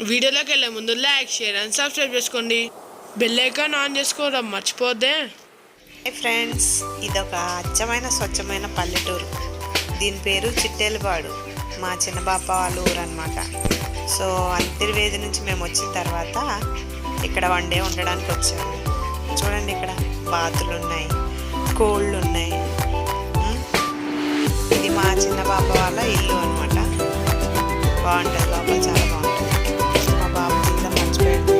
వీడియోలోకి వెళ్ళే ముందు లైక్, షేర్ అండ్ సబ్స్క్రైబ్ చేసుకోండి. బెల్ ఐకాన్ ఆన్ చేసుకోవడం మర్చిపోద్దే. ఫ్రెండ్స్, ఇదొక అచ్చమైన స్వచ్ఛమైన పల్లెటూరు. దీని పేరు చిట్టేలపాడు. మా చిన్న బాప వాళ్ళ ఊరు అనమాట. సో అంతర్వేది నుంచి మేము వచ్చిన తర్వాత ఇక్కడ వన్ డే ఉండడానికి వచ్చాము. చూడండి, ఇక్కడ బాతులు ఉన్నాయి, కోళ్ళు ఉన్నాయి. ఇది మా చిన్న బాప వాళ్ళ ఇల్లు అనమాట. బాగుంటుంది, లోపల చాలా బాగుంటుంది. మా బాబు కింద మర్చిపోయాడు.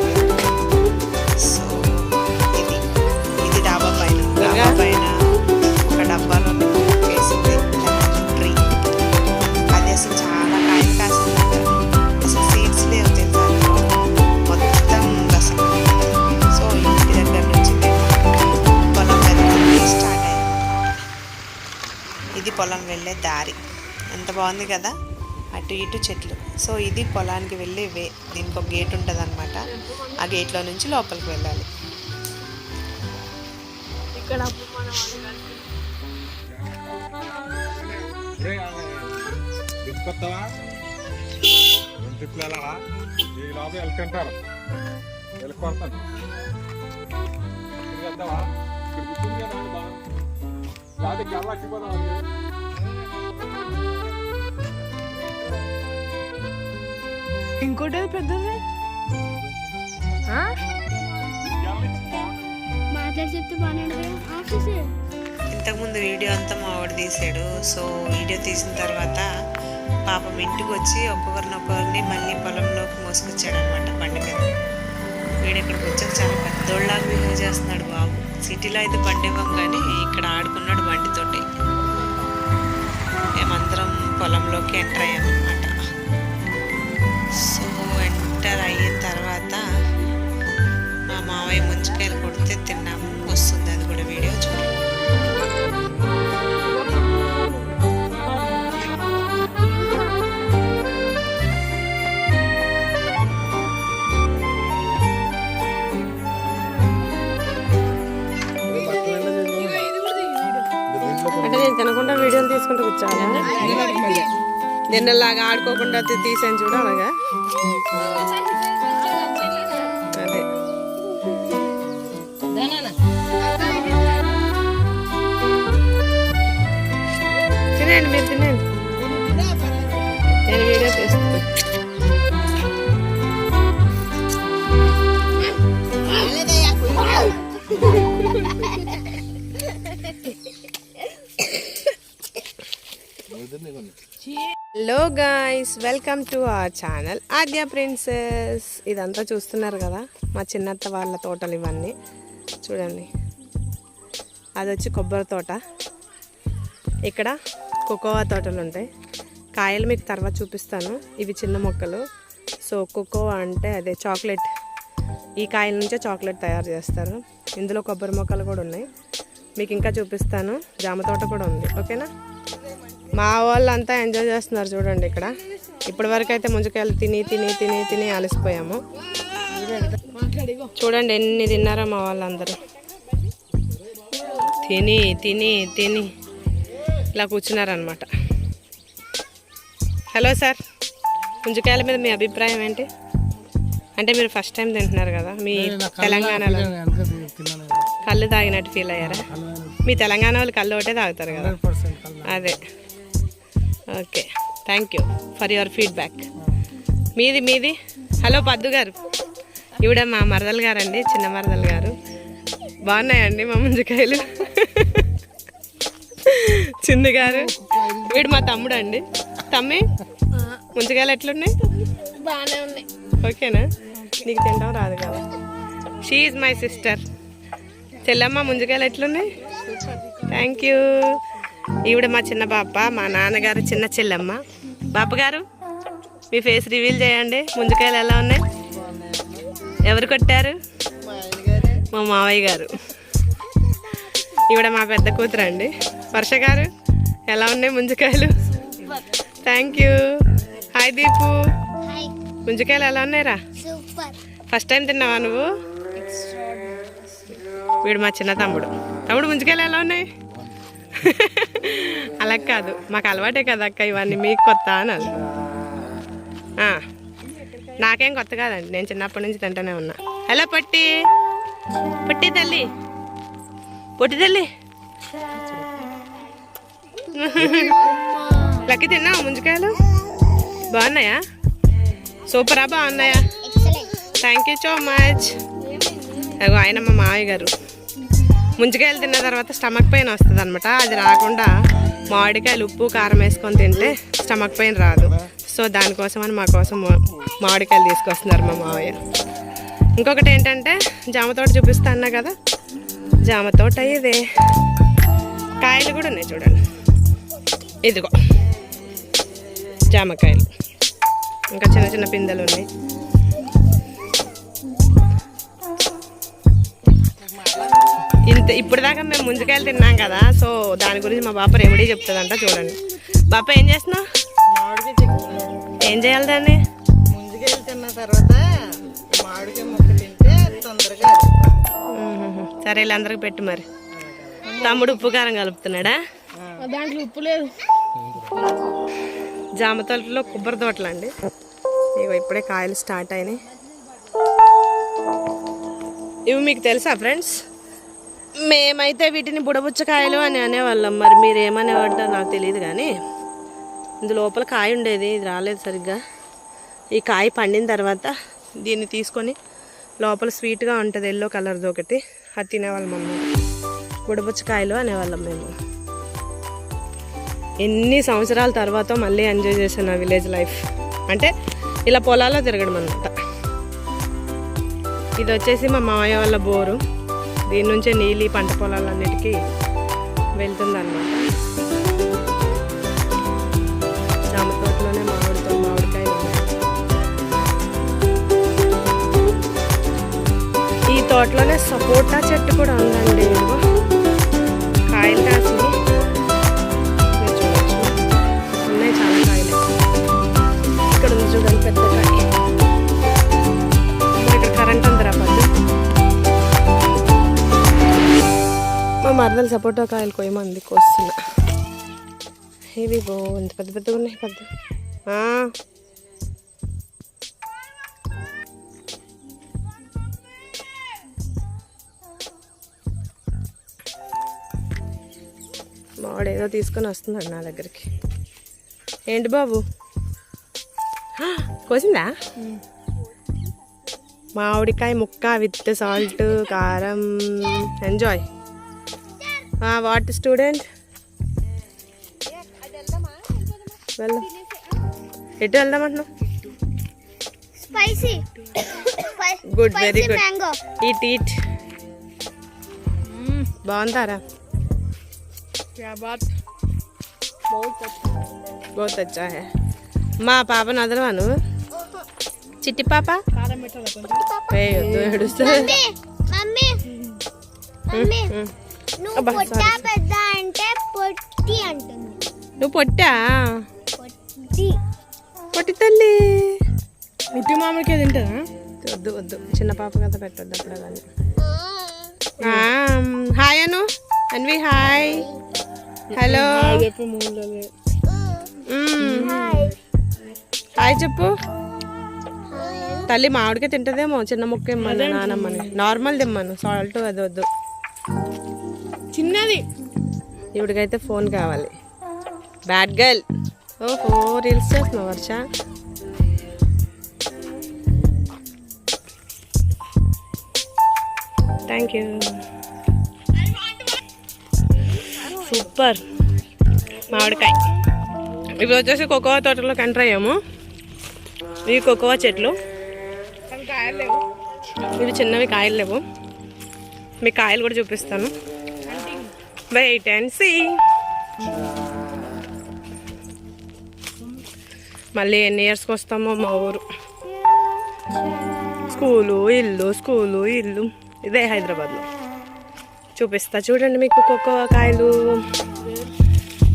సో ఇది డాబా పైన ఒక డబ్బాలో వేసింది ట్రీ. అది అసలు చాలా కాయలు కాసిందంట. అసలు సీడ్స్ లేవు తెలుసా, మొత్తం రసం. సో ఇంటి దగ్గర నుంచి పొలం వెళ్తుంది స్టార్ట్ అయింది. ఇది పొలం వెళ్ళే దారి. ఎంత బాగుంది కదా, అటు ఇటు చెట్లు. సో ఇది పొలానికి వెళ్ళే దీనికి ఒక గేట్ ఉంటుంది అనమాట. ఆ గేట్లో నుంచి లోపలికి వెళ్ళాలి. ఇక్కడ ఇంకోటి పెద్దది మాట్లాడి చెప్తే బాగానే. ఇంతకుముందు వీడియో అంతా మా వాడు తీసాడు. సో వీడియో తీసిన తర్వాత పాపం ఇంటికి వచ్చి ఒక్కొక్కరిని మళ్ళీ పొలంలోకి మోసుకొచ్చాడు అనమాట బండి మీద. వీడు ఇక్కడికి వచ్చాక చాలా పెద్దోళ్ళలాగా బిహేవ్ చేస్తున్నాడు బాబు. సిటీలో అయితే బండి ఇవ్వం, కానీ ఇక్కడ ఆడుకున్నాడు బండితోటి. మేమందరం పొలంలోకి ఎంటర్ అయ్యామన్నమాట. సో ఎంటర్ అయిన తర్వాత మా మావయ్య ముంచుకాయలు కొడితే తిన్నాము. వస్తుంది అది కూడా వీడియో చూడండి. అంటే నేను తినకుండా వీడియోలు తీసుకుంటూ కూర్చోవాలా? నిన్నలాగా ఆడుకోకుండా తీసాను చూడ, అలాగా. అదే తినండి, మీరు తినండి, నేను వీడియో తీస్తాను. Hello guys, welcome to our channel Aadya princess. ఇదంతా చూస్తున్నారు కదా, మా చిన్నత్త వాళ్ళ తోటలు ఇవన్నీ చూడండి. అది వచ్చి కొబ్బరి తోట. ఇక్కడ కోకోవా తోటలు ఉంటాయి. కాయలు మీకు తర్వాత చూపిస్తాను. ఇవి చిన్న మొక్కలు. సో కోకోవా అంటే అదే చాక్లెట్. ఈ కాయల నుంచే చాక్లెట్ తయారు చేస్తారు. ఇందులో కొబ్బరి మొక్కలు కూడా ఉన్నాయి, మీకు ఇంకా చూపిస్తాను. జామ తోట కూడా ఉంది, ఓకేనా. మా వాళ్ళంతా ఎంజాయ్ చేస్తున్నారు చూడండి. ఇక్కడ ఇప్పటి వరకు అయితే ముంజకాయలు తిని తిని తిని తిని అలసిపోయాము. చూడండి ఎన్ని తిన్నారో మా వాళ్ళందరూ. తిని తిని తిని ఇలా కూర్చున్నారనమాట. హలో సార్, ముంజకాయల మీద మీ అభిప్రాయం ఏంటి? అంటే మీరు ఫస్ట్ టైం తింటున్నారు కదా, మీ తెలంగాణలో కళ్ళు తాగినట్టు ఫీల్ అయ్యారా? మీ తెలంగాణ వాళ్ళు కళ్ళు ఒకటే తాగుతారు కదా, అదే. Okay, thank you for your feedback. మీది హలో పద్దు గారు, ఈవిడ మా మరదలు గారండి, చిన్న మరదలు గారు. బాగున్నాయండి మా ముంజకాయలు. చింది గారు, వీడు మా తమ్ముడు అండి. తమ్మి, ముంజకాయలు ఎట్లున్నాయి? బాగానే ఉన్నాయి. ఓకేనా? నీకు తినడం రాదు కదా. She is my sister. చెల్లమ్మ, ముంజకాయలు ఎట్లున్నాయి? Thank you. ఈవిడ మా చిన్న పాప, మా నాన్నగారు చిన్న చెల్లమ్మ. బాప గారు, మీ ఫేస్ రివీల్ చేయండి. ముంజకాయలు ఎలా ఉన్నాయి? ఎవరు కొట్టారు? మా మావయ్య గారు. ఈవిడ మా పెద్ద కూతురు అండి. వర్ష గారు, ఎలా ఉన్నాయి ముంజకాయలు? Thank you. హాయ్ దీపు, ముంజకాయలు ఎలా ఉన్నాయిరా? ఫస్ట్ టైం తిన్నావా నువ్వు? వీడు మా చిన్న తమ్ముడు. ముంజకాయలు ఎలా ఉన్నాయి? అలా కాదు, మాకు అలవాటే కదా అక్క, ఇవన్నీ మీకు కొత్త అనాలి. నాకేం కొత్త కాదండి, నేను చిన్నప్పటి నుంచి తింటూనే ఉన్నా. హలో పట్టి పట్టి తల్లి, పొట్టి తల్లి. లక్కీ తిన్నావు ముంజికాయలు? బాగున్నాయా? సూపరా? బాగున్నాయా? Thank you so much. అగో ఆయన మా మావయ్య గారు. ముంజికాయలు తిన్న తర్వాత స్టమక్ పెయిన్ వస్తుంది అనమాట. అది రాకుండా మామిడికాయలు ఉప్పు కారం వేసుకొని తింటే స్టమక్ పెయిన్ రాదు. సో దానికోసం అని మా కోసం మామిడికాయలు తీసుకొస్తున్నారు మా మావయ్య. ఇంకొకటి ఏంటంటే జామ తోట చూపిస్తా అన్నా కదా, జామ తోట ఇదే. కాయలు కూడా ఉన్నాయి చూడండి, ఇదిగో జామకాయలు. ఇంకా చిన్న చిన్న పిందెలు ఉన్నాయి. ఇప్పుడు దాకా మేము ముంజికాయలు తిన్నాం కదా, సో దాని గురించి మా బాప రెమెడీ చెప్తుందంట. చూడండి బాప, ఏం చేస్తున్నావు? ఏం చేయాలి దాన్ని? ముంజికాయలు తిన్న తర్వాత మామిడికాయ ముక్క తింటే తొందరగా. సరే ఇలా అందరికి పెట్టు. మరి తమ్ముడు ఉప్పు కారం కలుపుతున్నాడా? దాంట్లో ఉప్పు లేదు. జామ తోటలో కొబ్బరి తోటలు అండి. ఇగో ఇప్పుడే కాయలు స్టార్ట్ అయినాయి. ఇవి మీకు తెలుసా ఫ్రెండ్స్? మేమైతే వీటిని బుడబుచ్చకాయలు అని అనేవాళ్ళం. మరి మీరు ఏమనేవాడో నాకు తెలియదు, కానీ ఇందు లోపల కాయ ఉండేది, ఇది రాలేదు సరిగ్గా. ఈ కాయ పండిన తర్వాత దీన్ని తీసుకొని లోపల స్వీట్గా ఉంటుంది, ఎల్లో కలర్ది ఒకటి, అది తినేవాళ్ళం అన్నమాట. బుడబుచ్చకాయలు అనేవాళ్ళం మేము. ఎన్ని సంవత్సరాల తర్వాత మళ్ళీ ఎంజాయ్ చేశాను ఆ విలేజ్ లైఫ్. అంటే ఇలా పొలాల్లో తిరగడం అన్నమాట. ఇది వచ్చేసి మా మామయ్య వాళ్ళ బోరు. దీని నుంచే నీళ్ళు పంట పొలాలన్నిటికీ వెళ్తుంది అన్నమాట. జామ తోటలోనే మామిడికాయలు ఉన్నాయి. ఈ తోటలోనే సపోటా చెట్టు కూడా ఉందండి. కాయలు కాసినాయి, చూడొచ్చు. ఉన్నాయి చాలా కాయలు. ఇక్కడ ఉంది చూడండి పెద్ద కాయ. ఇక్కడ కరెంట్ ఉందిరా పద్దు. మా మరదలు సపోటా కాయలు కొయ్యమంది, కోస్తున్నా. ఇవి ఎంత పెద్ద పెద్దగా ఉన్నాయి. పెద్ద మావాడు ఏదో తీసుకొని వస్తున్నాడు నా దగ్గరికి. ఏంటి బాబు, కోసిందా? మామిడికాయ ముక్క విత్ సాల్ట్ కారం. ఎంజాయ్. What student? వెళ్దాం. ఎటు వెళ్దామంటున్నావు? Good, very good. Eat eat. బాగుంటారా? बहुत अच्छा है. మా పాపను వదలవా నువ్వు? చిట్టి పాప నువ్వు పొట్టా? పొట్టి తల్లి. ఇటు మామిడికాయ తింటారా? వద్దు వద్దు, చిన్న పాప కదా, పెట్టద్దు అప్పుడు కానీ. హాయ్ అను. అన్వి హాయ్. హలో హాయ్ చెప్పు. తల్లి మామిడికాయ తింటదేమో, చిన్న ముక్క ఇమ్మని నానమ్మని. నార్మల్ తిమ్మను, సాల్ట్ అది వద్దు. చిన్నది. ఇవిడికైతే ఫోన్ కావాలి. Bad girl. ఓహో, రీల్స్ చేస్తున్నావు వర్ష. Thank you. సూపర్ మామిడికాయ. ఇవి వచ్చేసి కోకోవా తోటలోకి ఎంటర్ అయ్యాము. ఇవి కోకోవా చెట్లు. ఇవి చిన్నవి కాయలు లేవు. మీ కాయలు కూడా చూపిస్తాను. Wait and see. మళ్ళీ ఎన్ని ఇయర్స్కి వస్తామో మా ఊరు. స్కూలు ఇల్లు, స్కూలు ఇల్లు, ఇదే హైదరాబాద్లో. చూపిస్తా చూడండి మీకు కోకోవా కాయలు.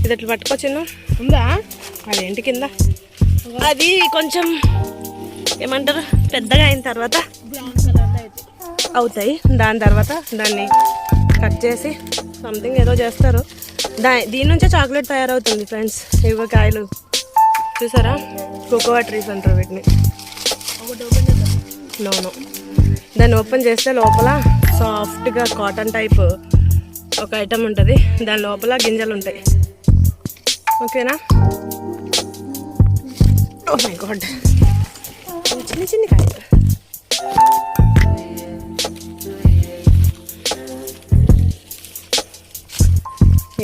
ఇది అట్లా పట్టుకొచ్చిందా? ఉందా? అదేంటి కింద, అది కొంచెం ఏమంటారు పెద్దగా అయిన తర్వాత అవుతాయి. దాని తర్వాత దాన్ని కట్ చేసి సంథింగ్ ఏదో చేస్తారు. దీని నుంచే చాక్లెట్ తయారవుతుంది ఫ్రెండ్స్. ఇవి కాయలు చూసారా? కోకోవా ట్రీస్ అంటారు వీటిని. నో దాన్ని ఓపెన్ చేస్తే లోపల సాఫ్ట్గా కాటన్ టైప్ ఒక ఐటమ్ ఉంటుంది, దాని లోపల గింజలు ఉంటాయి. ఓకేనా? ఓ మై గాడ్, చిన్న చిన్న కాయలు.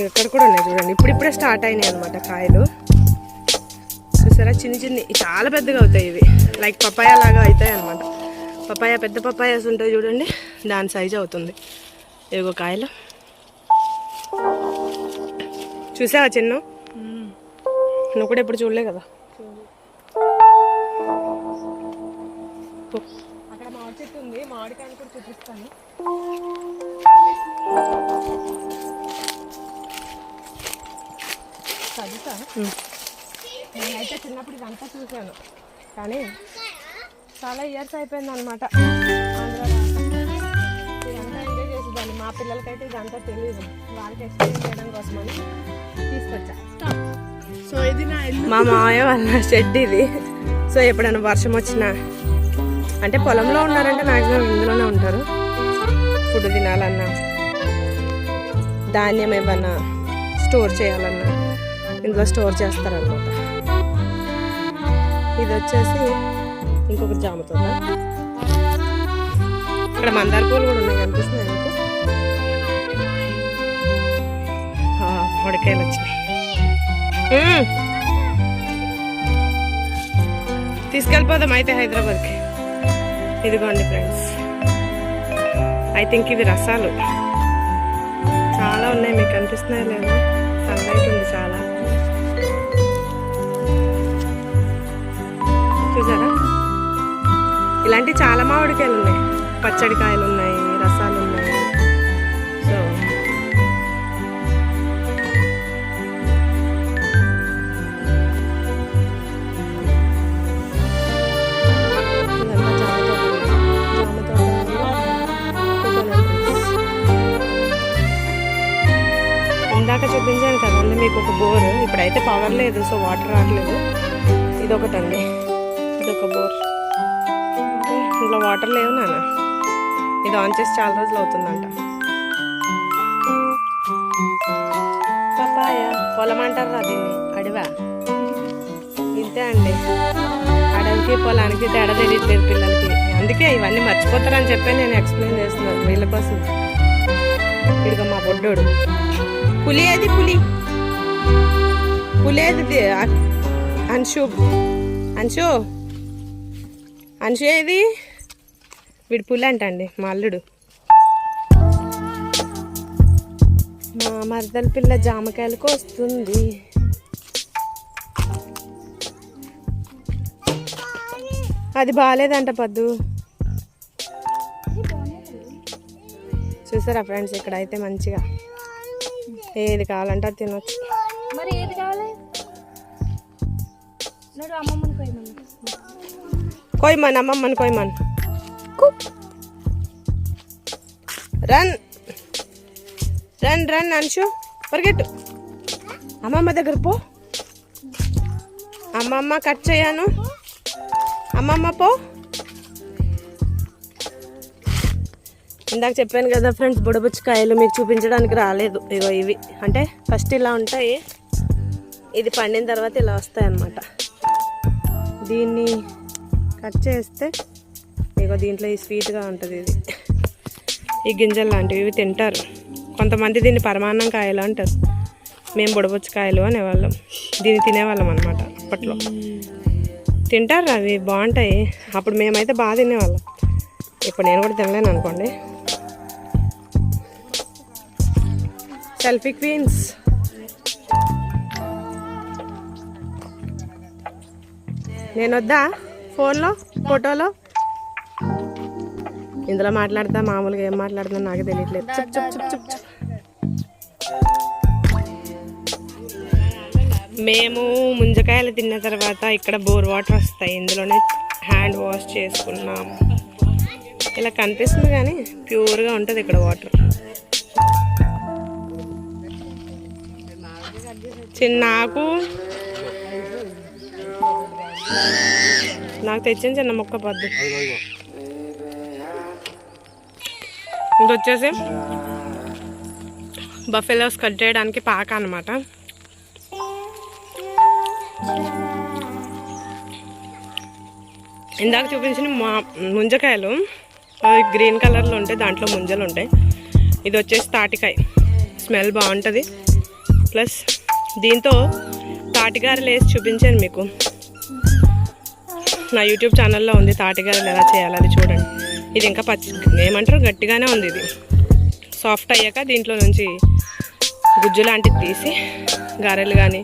ఇక్కడ కూడా ఉన్నాయి చూడండి, ఇప్పుడిప్పుడే స్టార్ట్ అయినాయి అనమాట కాయలు. చూసారా, చిన్న చిన్ని చాలా పెద్దగా అవుతాయి ఇవి, లైక్ పపాయ లాగా అవుతాయి అనమాట. పపాయ పెద్ద పపాయాస్ ఉంటాయి చూడండి, దాని సైజ్ అవుతుంది. ఇదిగో కాయలు చూసావా చిన్న? నువ్వు కూడా ఎప్పుడు చూడలే కదా. అక్కడ మామిడి చెట్టు ఉంది, మామిడికాయలు కూడా చూపిస్తాను. చదువుతా. నేనైతే చిన్నప్పుడు ఇదంతా చూశాను, కానీ చాలా ఇయర్స్ అయిపోయింది అనమాట. ఇదంతా ఎంజాయ్ చేసేదాన్ని. మా పిల్లలకైతే ఇదంతా తెలియదు, వాళ్ళకి ఎక్స్ప్లెయిన్ చేయడం కోసమని తీసుకొచ్చా. సో ఇది నా ఇల్లు. మా మామయ్య వాళ్ళ షెడ్ ఇది. సో ఎప్పుడైనా వర్షం వచ్చినా, అంటే పొలంలో ఉన్నారంటే మ్యాక్సిమం ఇందులోనే ఉంటారు. ఫుడ్ తినాలన్నా, ధాన్యం ఏమన్నా స్టోర్ చేయాలన్నా ఇందులో స్టోర్ చేస్తారనమాట. ఇది వచ్చేసి ఇంకొక జామ తోట. ఇక్కడ మందార పూలు కూడా ఉన్నాయి, కనిపిస్తున్నాయి మీకు. మామిడికాయలు వచ్చినాయి. తీసుకెళ్ళిపోదాం అయితే హైదరాబాద్కి. ఇదిగోండి ఫ్రెండ్స్, ఐ థింక్ ఇవి రసాలు చాలా ఉన్నాయి, మీకు కనిపిస్తున్నాయి లేదు? సన్లైట్ ఉంది చాలా, చూసారా? ఇలాంటి చాలా మామిడికాయలు ఉన్నాయి, పచ్చడి కాయలు ఉన్నాయి, రసాలు ఉన్నాయి. సో ఇందాక చూపించాను కదండి మీకు ఒక బోర్. ఇప్పుడైతే పవర్ లేదు, సో వాటర్ రావట్లేదు. ఇదొకటండి, ఇదొక బోర్. ఇందులో వాటర్ లేవు నాన్న. ఇది ఆన్ చేసి చాలా రోజులు అవుతుందంట. పపాయ పొలం అంటారా దీన్ని? అడివా? ఇంతే అండి, అడవికి పొలానికి తేడా తెలియట్లేదు పిల్లలకి. అందుకే ఇవన్నీ మర్చిపోతారని చెప్పి నేను ఎక్స్ప్లెయిన్ చేస్తున్నాను వీళ్ళ కోసం. ఇదిగో మా బొడ్డోడు. పులి ఏది? పులి ఏది? అంశు అంశు అంశు ఏది? వీడు పులి అంటండి, మా అల్లుడు. మా మరదల పిల్ల జామకాయలకు వస్తుంది. అది బాగాలేదంట పద్దు. చూసారా ఫ్రెండ్స్, ఇక్కడ అయితే మంచిగా ఏది కావాలంటే అది తినొచ్చు. మరి ఏది కావాలి? అమ్మమ్మని కొయ్యమని, అమ్మమ్మని కొయ్యమని. రన్ రన్ రన్ అంశు, పరిగెట్టు. అమ్మమ్మ దగ్గర పో. అమ్మమ్మ కట్ చేయను. అమ్మమ్మ పో. ఇందాక చెప్పాను కదా ఫ్రెండ్స్, బుడబుచ్చకాయలు మీకు చూపించడానికి రాలేదు. ఇగో ఇవి, అంటే ఫస్ట్ ఇలా ఉంటాయి, ఇది పండిన తర్వాత ఇలా వస్తాయి అన్నమాట. దీన్ని కట్ చేస్తే ఇగో దీంట్లో ఈ స్వీట్గా ఉంటుంది. ఇది ఈ గింజలు లాంటివి, ఇవి తింటారు కొంతమంది. దీన్ని పరమాన్నం కాయలు అంటారు, మేము బుడబుచ్చకాయలు అనేవాళ్ళం. దీన్ని తినేవాళ్ళం అనమాట అప్పట్లో. తింటారు, అవి బాగుంటాయి. అప్పుడు మేమైతే బాగా తినేవాళ్ళం, ఇప్పుడు నేను కూడా తినలేను అనుకోండి. Selfie queens. నేను వద్దా ఫోన్లో ఫోటోలో? ఇందులో మాట్లాడతా, మామూలుగా ఏం మాట్లాడుతున్నా నాకు తెలియట్లేదు. చుప్ చుప్ చుప్ చుప్ చుప్. మేము ముంజకాయలు తిన్న తర్వాత ఇక్కడ బోర్ వాటర్ వస్తాయి, ఇందులోనే హ్యాండ్ వాష్ చేసుకున్నాము. ఇలా కనిపిస్తుంది కానీ ప్యూర్గా ఉంటుంది ఇక్కడ వాటర్. చిన్నాకు నాకు తెచ్చిన చిన్న మొక్క పద్దు. ఇది వచ్చేసి బఫెలోస్ కట్ చేయడానికి పాక అనమాట. ఇందాక చూపించిన ముంజకాయలు అవి గ్రీన్ కలర్లో ఉంటాయి, దాంట్లో ముంజలు ఉంటాయి. ఇది వచ్చేసి తాటికాయ, స్మెల్ బాగుంటుంది. ప్లస్ దీంతో తాటిగారెలు వేసి చూపించాను మీకు, నా యూట్యూబ్ ఛానల్లో ఉంది. తాటిగారెలు ఎలా చేయాలి అది చూడండి. ఇది ఇంకా ఏమంటారు గట్టిగానే ఉంది. ఇది సాఫ్ట్ అయ్యాక దీంట్లో నుంచి గుజ్జు లాంటిది తీసి గారెలు కానీ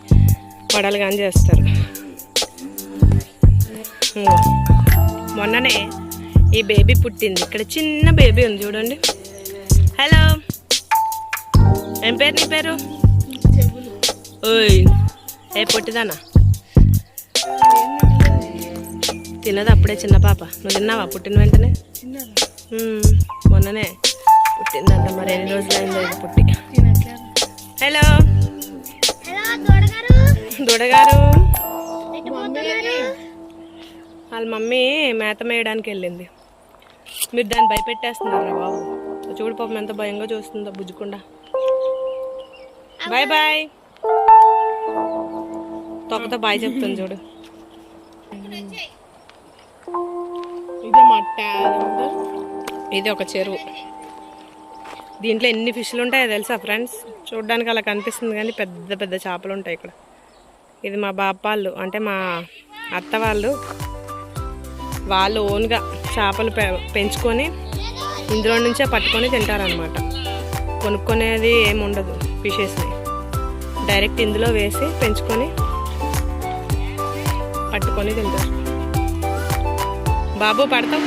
వడలు కానీ చేస్తారు. మొన్ననే ఈ బేబీ పుట్టింది. ఇక్కడ చిన్న బేబీ ఉంది చూడండి. హలో, ఏం పేరు నీ పేరు? ఓయ్ ఏ పొట్టిదానా? తినదు అప్పుడే చిన్న పాప. నువ్వు తిన్నావా పుట్టిన వెంటనే? మొన్ననే పుట్టిందంట. మరి ఎన్ని రోజులు అయిందో ఇది పుట్టి. హలో దొడగారు, వాళ్ళ మమ్మీ మేత మేయడానికి వెళ్ళింది. మీరు దాన్ని భయపెట్టేస్తున్నారా బాబు? చూడు పాపం ఎంత భయంగా చూస్తుందో బుజ్జుకుండా. బాయ్ బాయ్, తొక్కతో బాయ్ చెప్తుంది చూడు. ఇది ఒక చెరువు. దీంట్లో ఎన్ని ఫిష్లు ఉంటాయో తెలుసా ఫ్రెండ్స్? చూడడానికి అలా కనిపిస్తుంది కానీ పెద్ద పెద్ద చేపలు ఉంటాయి ఇక్కడ. ఇది మా బాపాళ్ళు అంటే మా అత్త వాళ్ళు ఓన్గా చేపలు పెంచుకొని ఇందులో నుంచే పట్టుకొని తింటారనమాట. కొనుక్కునేది ఏమి ఉండదు. ఫిషెస్ని డైరెక్ట్ ఇందులో వేసి పెంచుకొని పట్టుకొని తింటారు. బాబు పడతాం.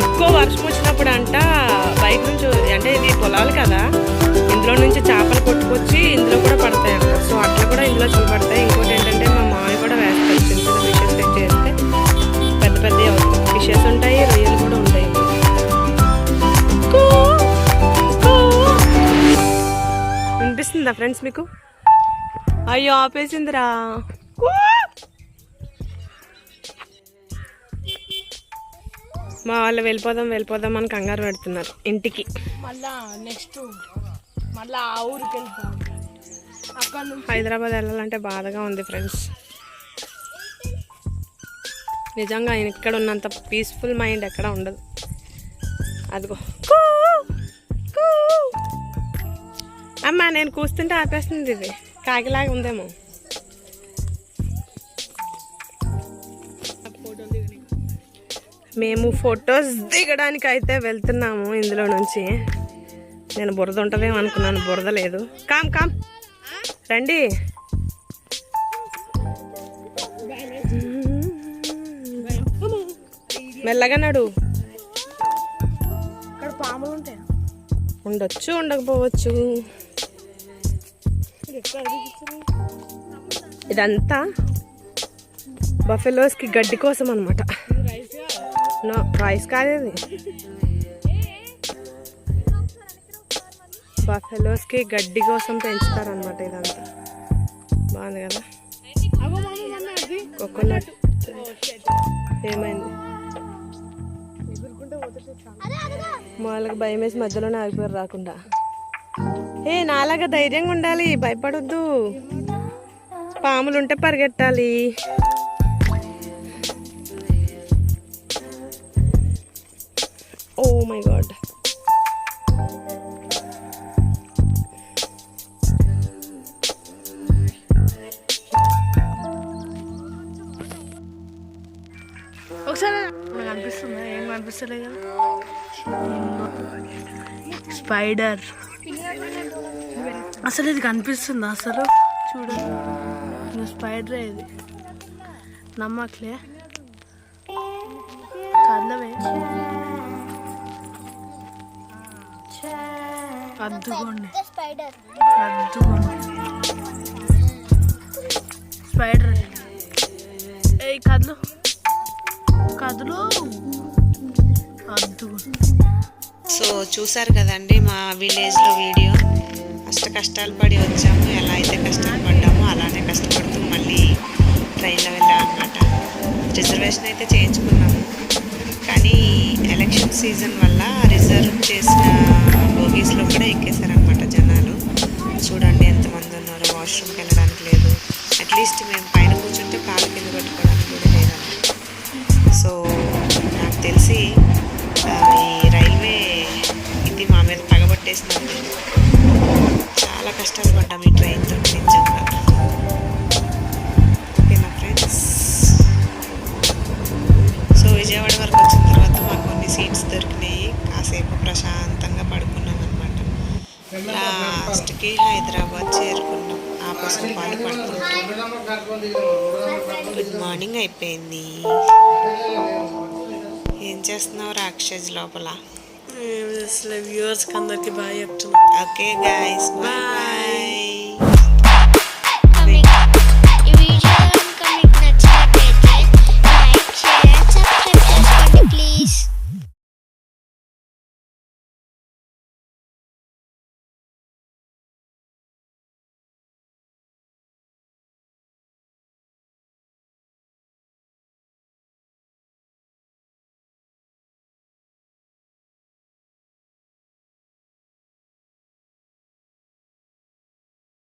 ఎక్కువ వర్షం వచ్చినప్పుడు అంట బయట నుంచి, అంటే ఇది పొలాలు కదా, ఇందులో నుంచి చేపలు కొట్టుకొచ్చి ఇందులో కూడా పడతాయి అంట. సో అట్లా కూడా ఇందులో చూపడతాయి. ఇంకోటి ఏంటంటే మా మామయ్య కూడా వేస్తారు. చిన్న చిన్న ఫిషెస్ తెచ్చేస్తే పెద్ద పెద్ద ఫిషెస్ ఉంటాయి, రొయ్యలు కూడా ఉంటాయి. వినిపిస్తుందా ఫ్రెండ్స్ మీకు? అయ్యో ఆపేసిందిరా. మా వాళ్ళు వెళ్ళిపోదాం అని కంగారు పెడుతున్నారు ఇంటికి. మళ్ళా ఆ ఊరికి వెళ్తాం. అక్కడ నుంచి హైదరాబాద్ వెళ్ళాలంటే బాధగా ఉంది ఫ్రెండ్స్. నిజంగా ఇక్కడ ఉన్నంత పీస్ఫుల్ మైండ్ ఎక్కడ ఉండదు. అదిగో అమ్మా, నేను కూస్తుంటే ఆపేస్తుంది. ఇది కాకిలాగా ఉందేమో. మేము ఫొటోస్ దిగడానికి అయితే వెళ్తున్నాము ఇందులో నుంచి. నేను బురద ఉంటుందేమో అనుకున్నాను, బురద లేదు. కామ్ రండి. మెల్లగా నడు. ఇక్కడ పాములు ఉంటాయి. ఉండొచ్చు, ఉండకపోవచ్చు. ఇదంతా బఫెలోస్కి గడ్డి కోసం అనమాట. రైస్ కాదు, ఇది బఫెలోస్కి గడ్డి కోసం పెంచుతారనమాట. ఇదంతా బాగుంది కదా. కోకోనట్ ఏమైంది? వాళ్ళకి భయం వేసి మధ్యలోనే ఆగిపోయారు రాకుండా. నాలాగా ధైర్యంగా ఉండాలి, భయపడొద్దు. పాములు ఉంటే పరిగెట్టాలి. Oh my God. ఒకసారి కనిపిస్తుందా? ఏం కనిపిస్తలేదు కదా. స్పైడర్ అసలు ఇది కనిపిస్తుందా? అసలు చూడు, స్పైడర్ ఇది. నమ్మట్లే, కదలవే. అద్దుకోండి, స్పైడర్. ఏ కదలు సో చూసారు కదండి మా విలేజ్లో వీడియో. కష్టాలు పడి వచ్చాము. ఎలా అయితే కష్టాలు పడ్డామో అలానే కష్టపడుతూ మళ్ళీ ట్రైన్లో వెళ్ళాం అనమాట. రిజర్వేషన్ అయితే చేయించుకున్నాము, కానీ ఎలక్షన్ సీజన్ వల్ల రిజర్వ్ చేసిన బోగీస్లో కూడా ఎక్కేశారనమాట జనాలు. చూడండి ఎంతమంది ఉన్నారు. వాష్రూమ్కి వెళ్ళడానికి లేదు. అట్లీస్ట్ మేము పైన కూర్చుంటే కాలు కింద పెట్టుకోవడానికి కూడా లేదన్నమాట. సో నాకు తెలిసి ఈ రైల్వే ఇది మా మీద పగబట్టేసినది. చాలా కష్టాలు పడ్డాము ఈ ట్రైన్తో నిజంగా. ఓకేనా ఫ్రెండ్స్? సో విజయవాడ వరకు వచ్చిన తర్వాత మాకు కొన్ని సీట్స్ దొరికినాయి. కాసేపు ప్రశాంతంగా పడుకున్నాం అనమాట. లాస్ట్కి హైదరాబాద్ చేరుకున్నాం. ఆపసం పాలు పడుకుంటాం. గుడ్ మార్నింగ్ అయిపోయింది. ఏం చేస్తున్నావు రాక్షస్ లోపల? వ్యూవర్స్కి అందరికి బాగా చెప్తున్నా. Okay guys, bye.